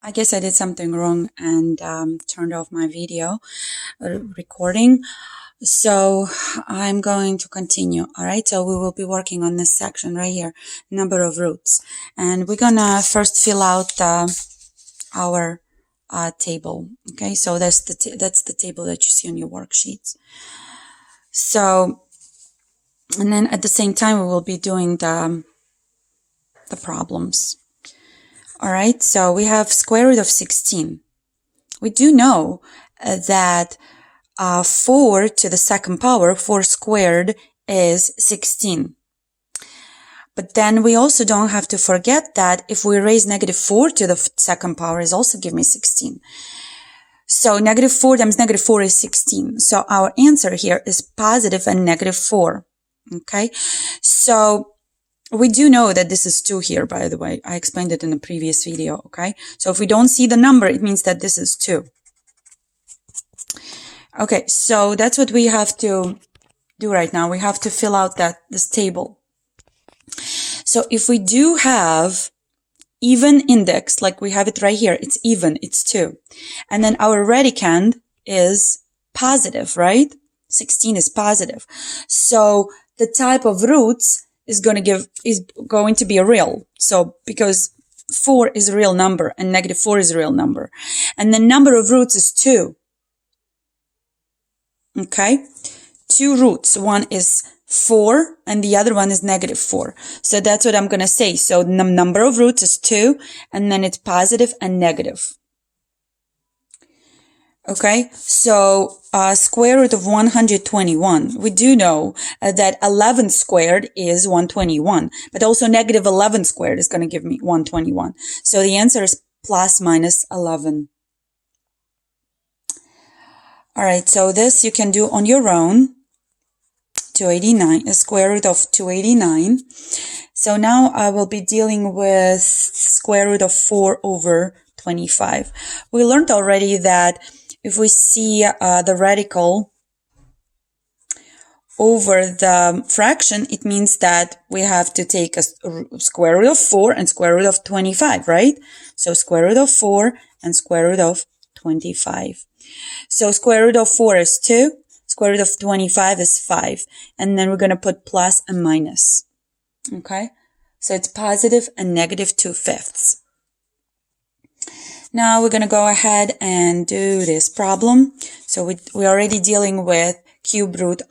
I guess I did something wrong and turned off my video recording. So I'm going to continue. All right. So we will be working on this section right here, number of roots. And we're going to first fill out our table. Okay. So that's the table that you see on your worksheets. So, and then at the same time, we will be doing the problems. All right, so we have square root of 16. We do know that 4 to the second power, 4 squared, is 16. But then we also don't have to forget that if we raise negative 4 to the second power, is also give me 16. So negative 4 times negative 4 is 16. So our answer here is positive and negative 4. Okay, so we do know that this is 2 here, by the way. I explained it in the previous video, okay? So if we don't see the number, it means that this is 2. Okay, so that's what we have to do right now. We have to fill out this table. So if we do have even index, like we have it right here, it's even, it's 2. And then our radicand is positive, right? 16 is positive. So the type of roots is going to be a real. So because 4 is a real number and negative 4 is a real number. And the number of roots is 2. Okay? 2 roots. One is 4 and the other one is negative 4. So that's what I'm going to say. So the number of roots is 2 and then it's positive and negative. Okay, so square root of 121. We do know that 11 squared is 121, but also negative 11 squared is going to give me 121. So the answer is plus minus 11. All right, so this you can do on your own. 289, a square root of 289. So now I will be dealing with square root of 4 over 25. We learned already that if we see the radical over the fraction, it means that we have to take a square root of 4 and square root of 25, right? So square root of 4 and square root of 25. So square root of 4 is 2, square root of 25 is 5. And then we're going to put plus and minus. Okay? So it's positive and negative 2/5. Now we're going to go ahead and do this problem. So we're already dealing with cube roots,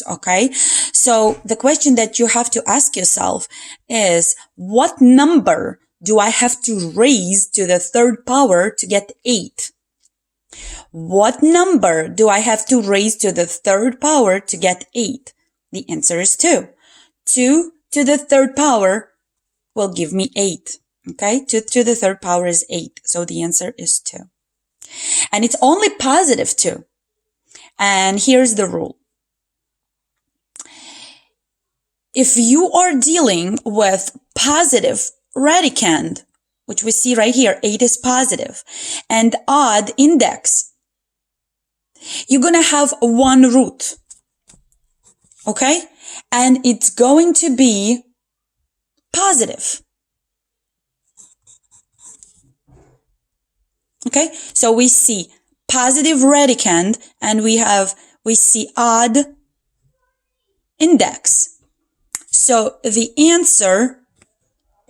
okay? So the question that you have to ask yourself is, what number do I have to raise to the third power to get 8? What number do I have to raise to the third power to get 8? The answer is 2. 2 to the third power will give me 8. Okay, 2 to the third power is 8. So the answer is 2. And it's only positive 2. And here's the rule. If you are dealing with positive radicand, which we see right here, 8 is positive, and odd index, you're going to have one root. Okay? And it's going to be positive. Okay, so we see positive radicand and we see odd index. So the answer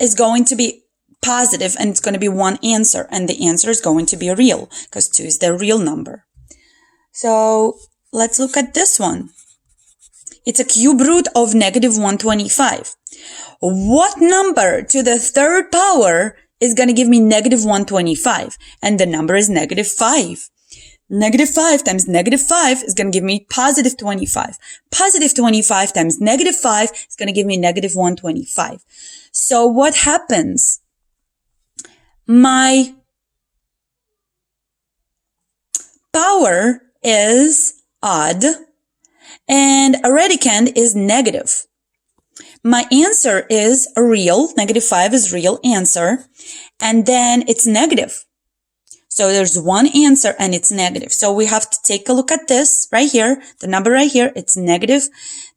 is going to be positive and it's going to be one answer, and the answer is going to be real because 2 is the real number. So let's look at this one. It's a cube root of negative 125. What number to the third power is going to give me negative 125, and the number is negative 5. Negative 5 times negative 5 is going to give me positive 25. Positive 25 times negative 5 is going to give me negative 125. So what happens? My power is odd, and a radicand is negative. My answer is a real, negative 5 is real answer, and then it's negative. So there's one answer and it's negative. So we have to take a look at this right here, the number right here, it's negative.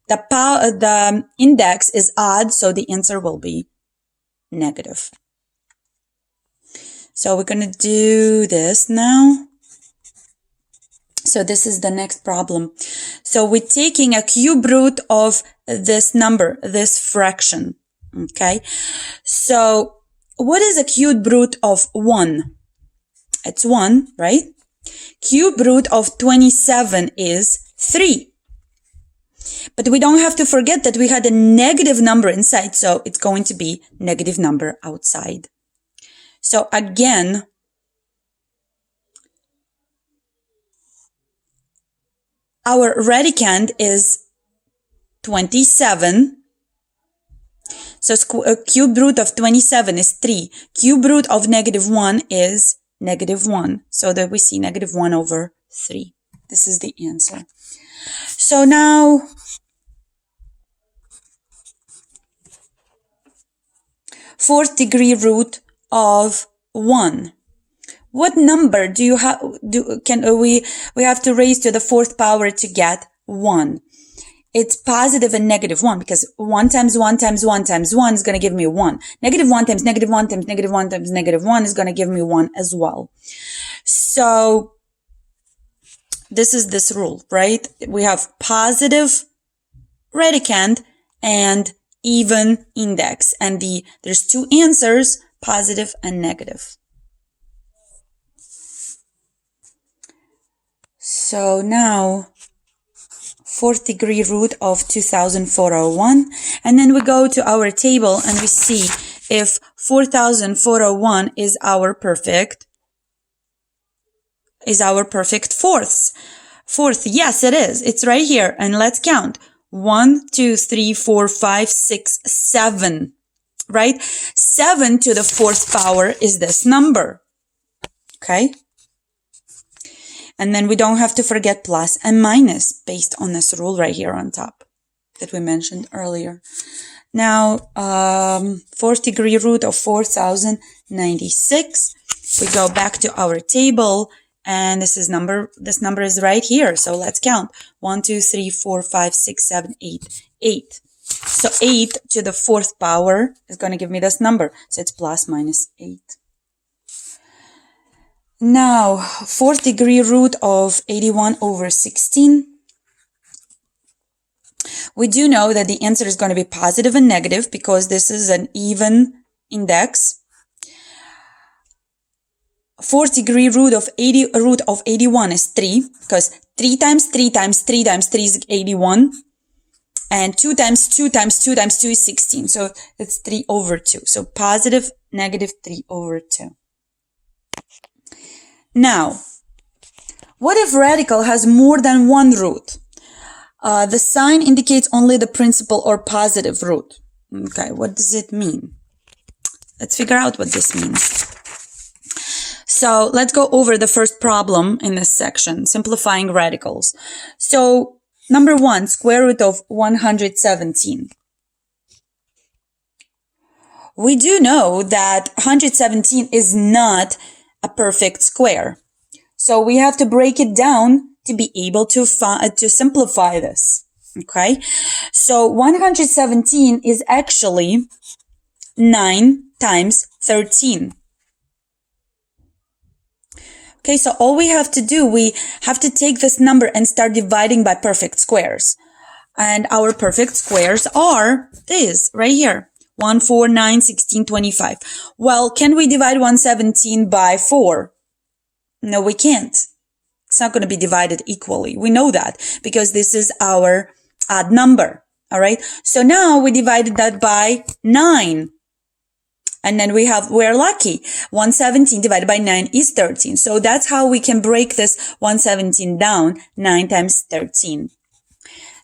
The index is odd, so the answer will be negative. So we're going to do this now. So this is the next problem. So we're taking a cube root of this number, this fraction. Okay. So what is a cube root of 1? It's 1, right? Cube root of 27 is 3. But we don't have to forget that we had a negative number inside, so it's going to be negative number outside. So again, our radicand is 27. So cube root of 27 is 3. Cube root of negative 1 is negative 1. So that we see negative 1 over 3. This is the answer. So now, fourth degree root of 1. What number do you have? We have to raise to the fourth power to get 1. It's positive and negative 1 because 1 times 1 times 1 times 1 is going to give me 1. Negative 1 times negative 1 times negative 1 times negative 1 is going to give me 1 as well. So this is this rule, right? We have positive radicand and even index. And there's two answers, positive and negative. So now, fourth degree root of 2401. And then we go to our table and we see if 4401 is our perfect fourths. Fourth, yes, it is. It's right here. And let's count. 1, 2, 3, 4, 5, 6, 7. Right? 7 to the fourth power is this number. Okay? And then we don't have to forget plus and minus based on this rule right here on top that we mentioned earlier. Now, fourth degree root of 4096. We go back to our table and this number is right here. So let's count. 1, 2, 3, 4, 5, 6, 7, 8. 8. So 8 to the fourth power is going to give me this number. So it's plus minus 8. Now, fourth degree root of 81 over 16. We do know that the answer is going to be positive and negative because this is an even index. Fourth degree root of 81 is 3 because 3 times 3 times 3 times 3 is 81. And 2 times 2 times 2 times 2 is 16. So it's 3 over 2. So positive, negative 3 over 2. Now, what if radical has more than one root? The sign indicates only the principal or positive root. Okay, what does it mean? Let's figure out what this means. So let's go over the first problem in this section, simplifying radicals. So number 1, square root of 117. We do know that 117 is not a perfect square. So we have to break it down to be able to simplify this. Okay. So 117 is actually 9 times 13. Okay. So all we have to do, we have to take this number and start dividing by perfect squares. And our perfect squares are these right here. 1, 4, 9, 16, 25. Well, can we divide 117 by 4? No, we can't. It's not going to be divided equally. We know that because this is our odd number. All right. So now we divided that by 9. And then we're lucky. 117 divided by 9 is 13. So that's how we can break this 117 down. 9 times 13.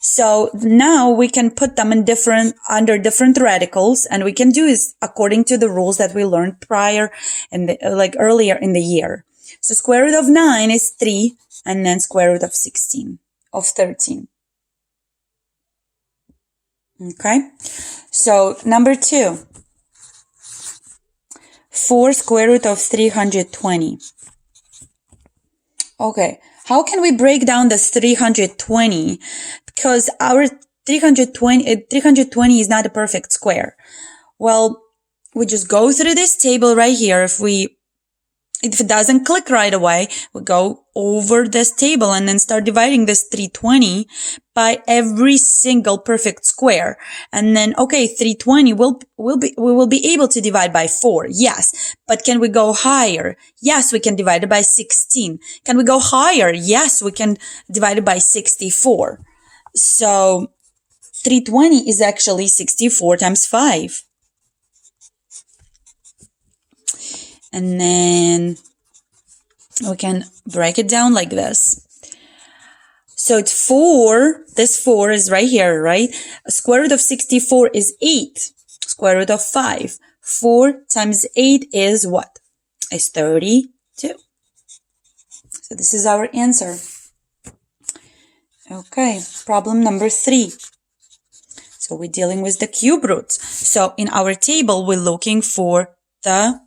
So now we can put them in under different radicals, and we can do this according to the rules that we learned prior earlier in the year. So square root of 9 is 3, and then square root of 13. Okay. So number 2, 4 square root of 320. Okay. How can we break down this 320? Because our 320 is not a perfect square. Well, we just go through this table right here. If we If it doesn't click right away, we go over this table and then start dividing this 320 by every single perfect square. And then, okay, 320 we will be able to divide by 4. Yes. But can we go higher? Yes, we can divide it by 16. Can we go higher? Yes, we can divide it by 64. So 320 is actually 64 times 5. And then we can break it down like this. So it's 4. This 4 is right here, right? Square root of 64 is 8. Square root of 5. 4 times 8 is what? Is 32. So this is our answer. Okay, problem number 3. So we're dealing with the cube roots. So in our table, we're looking for the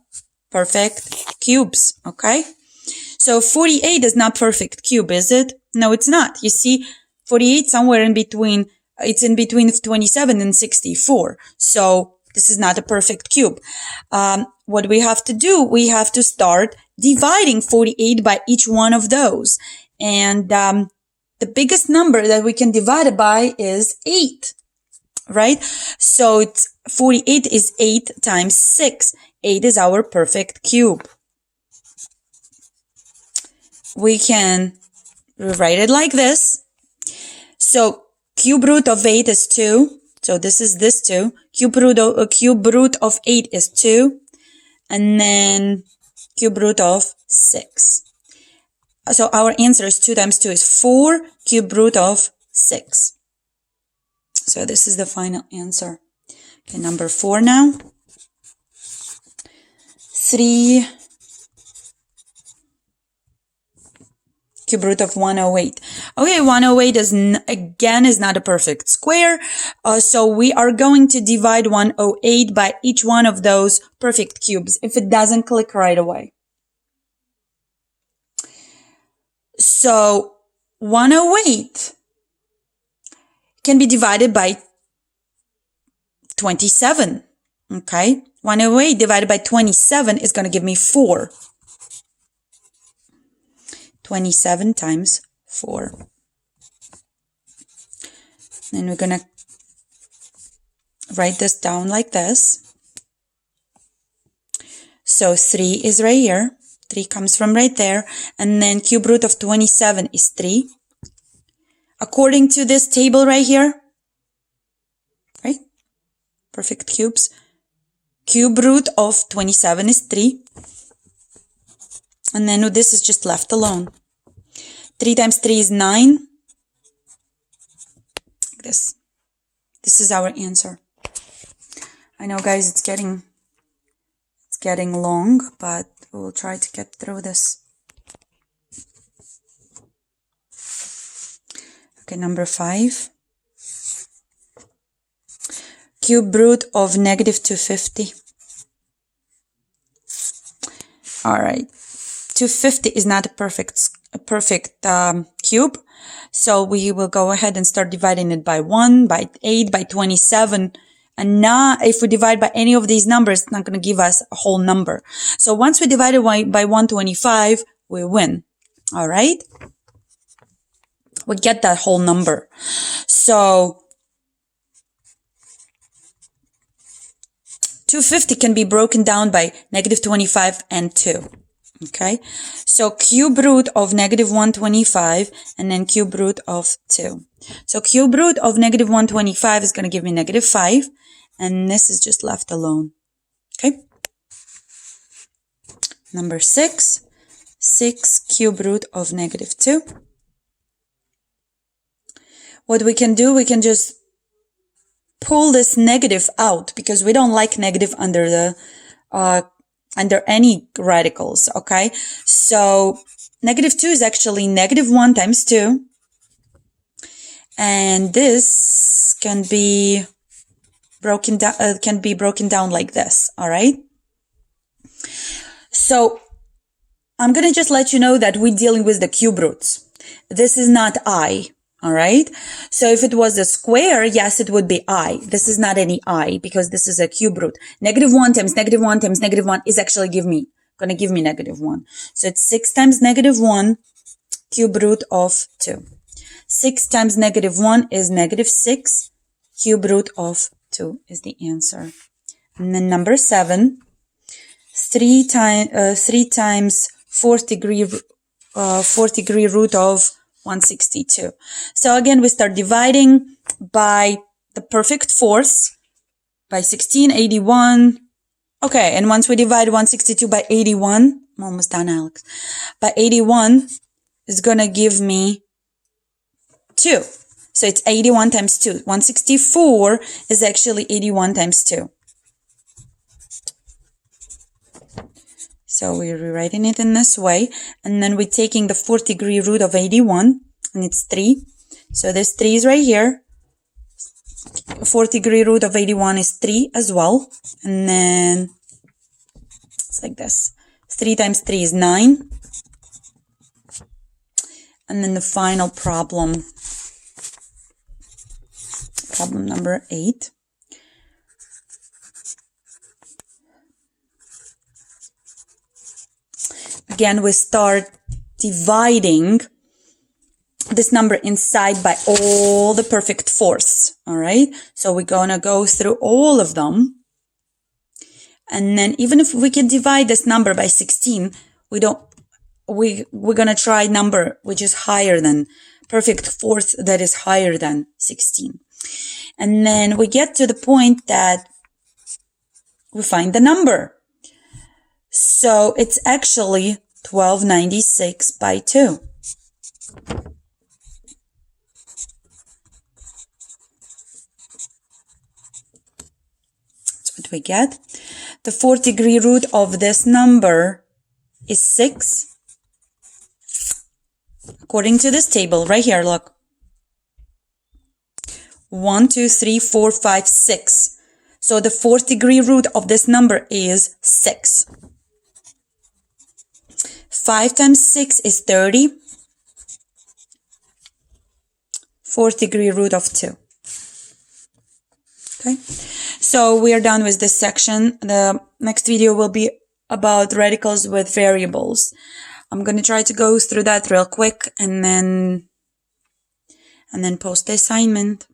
perfect cubes, okay? So 48 is not perfect cube, is it? No, it's not. You see, 48 somewhere in between, it's in between 27 and 64. So this is not a perfect cube. What we have to do, we have to start dividing 48 by each one of those. And the biggest number that we can divide it by is 8, right? So it's 48 is 8 times 6. 8 is our perfect cube. We can rewrite it like this. So cube root of 8 is 2. So this is this 2. Cube root of 8 is 2. And then cube root of 6. So our answer is 2 times 2 is 4. Cube root of 6. So this is the final answer. Okay, number 4 now. 3 cube root of 108. Okay, 108 is again not a perfect square. So we are going to divide 108 by each one of those perfect cubes if it doesn't click right away. So 108 can be divided by 27. Okay, 108 divided by 27 is going to give me 4. 27 times 4. Then we're going to write this down like this. So 3 is right here. 3 comes from right there. And then cube root of 27 is 3. According to this table right here, right? Perfect cubes. Cube root of 27 is 3. And then this is just left alone. 3 times 3 is 9. Like this. This is our answer. I know, guys, it's getting long, but we'll try to get through this. Okay, number 5. Cube root of negative 250. All right. 250 is not a perfect cube. So we will go ahead and start dividing it by 1, by 8, by 27. And now if we divide by any of these numbers, it's not going to give us a whole number. So once we divide it by 125, we win. All right. We get that whole number. So 250 can be broken down by negative 25 and 2. Okay, so cube root of negative 125 and then cube root of 2. So cube root of negative 125 is going to give me negative 5, and this is just left alone. Okay, number 6, 6 cube root of negative 2. What we can do, we can just pull this negative out because we don't like negative under the under any radicals, okay? So negative 2 is actually negative 1 times 2. And this can be broken down like this, all right? So I'm going to just let you know that we're dealing with the cube roots. This is not I, all right? So if it was a square, yes, it would be I. This is not any I because this is a cube root. Negative 1 times negative 1 times negative 1 is actually give me going to give me negative 1. So it's 6 times negative 1 cube root of 2. 6 times negative 1 is negative 6. Cube root of 2 is the answer. And then number 7, 3 times 4th degree root of 162. So again, we start dividing by the perfect fourths, by 16, 81. Okay, and once we divide 162 by 81, I'm almost done, Alex. By 81 is going to give me 2. So it's 81 times 2. 164 is actually 81 times 2. So we're rewriting it in this way. And then we're taking the 4th degree root of 81, and it's 3. So this 3 is right here. 4th degree root of 81 is 3 as well. And then it's like this. 3 times 3 is 9. And then the final problem number 8. Again, we start dividing this number inside by all the perfect fourths, all right? So we're going to go through all of them. And then even if we can divide this number by 16, we're going to try number which is higher than perfect fourth that is higher than 16. And then we get to the point that we find the number. So it's actually 1296 by 2. That's what we get. The 4th degree root of this number is 6. According to this table right here, look. 1, 2, 3, 4, 5, 6. So the 4th degree root of this number is 6. 5 times 6 is 30. 4th degree root of 2. Okay, so we are done with this section. The next video will be about radicals with variables. I'm going to try to go through that real quick and then post the assignment.